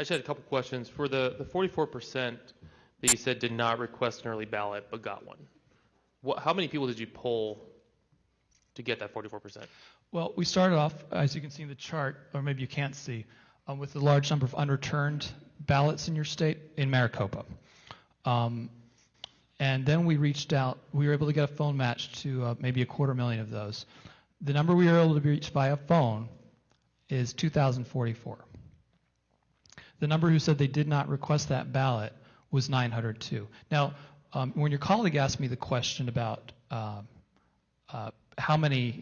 I just had a couple questions. For the 44% that you said did not request an early ballot but got one, how many people did you poll to get that 44%? Well, we started off, as you can see in the chart, or maybe you can't see, with a large number of unreturned ballots in your state in Maricopa. And then we reached out. We were able to get a phone match to maybe 250,000 of those. The number we were able to reach via phone is 2,044. The number who said they did not request that ballot was 902. Now, when your colleague asked me the question about how many,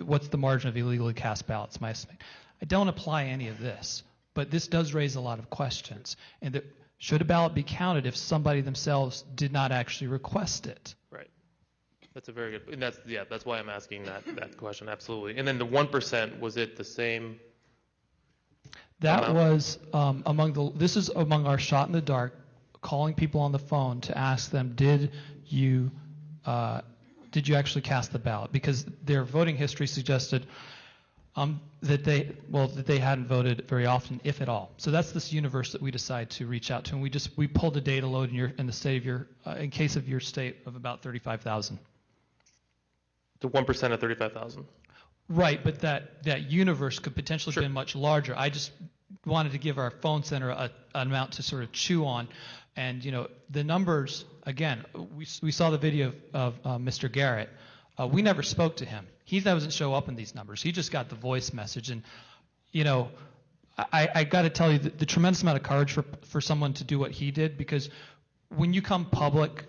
what's the margin of illegally cast ballots, my estimate, I don't apply any of this, but this does raise a lot of questions. And should a ballot be counted if somebody themselves did not actually request it? Right. That's a very good, and that's why I'm asking that question, absolutely. And then the 1%, was it the same? That was this is among our shot in the dark, calling people on the phone to ask them, did you actually cast the ballot? Because their voting history suggested that they hadn't voted very often, if at all. So that's this universe that we decide to reach out to, and we pulled a data load in the state of in case of your state of about 35,000. The 1% of 35,000. Right, but that universe could potentially Sure. be much larger. I just wanted to give our phone center an amount to sort of chew on, and the numbers. Again, we saw the video of Mr. Garrett. We never spoke to him. He doesn't show up in these numbers. He just got the voice message, and I got to tell you the tremendous amount of courage for someone to do what he did, because when you become public,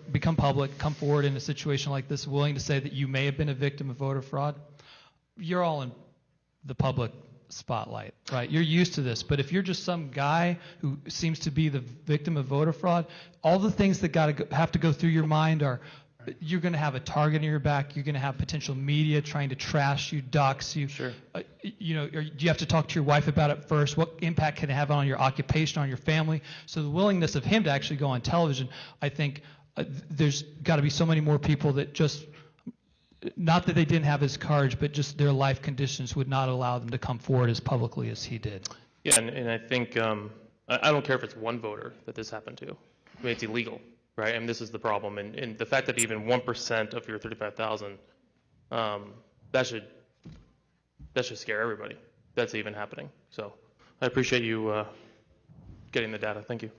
come forward in a situation like this, willing to say that you may have been a victim of voter fraud, you're all in the public spotlight, right? You're used to this. But if you're just some guy who seems to be the victim of voter fraud, all the things that have to go through your mind are, you're going to have a target in your back. You're going to have potential media trying to trash you, dox you. Sure. Do you have to talk to your wife about it first? What impact can it have on your occupation, on your family? So the willingness of him to actually go on television, I think there's got to be so many more people that just, not that they didn't have his courage, but just their life conditions would not allow them to come forward as publicly as he did. Yeah, and I think, I don't care if it's one voter that this happened to. I mean, it's illegal. Right, and this is the problem, and the fact that even 1% of your 35,000, that should scare everybody. That's even happening. So I appreciate you getting the data. Thank you.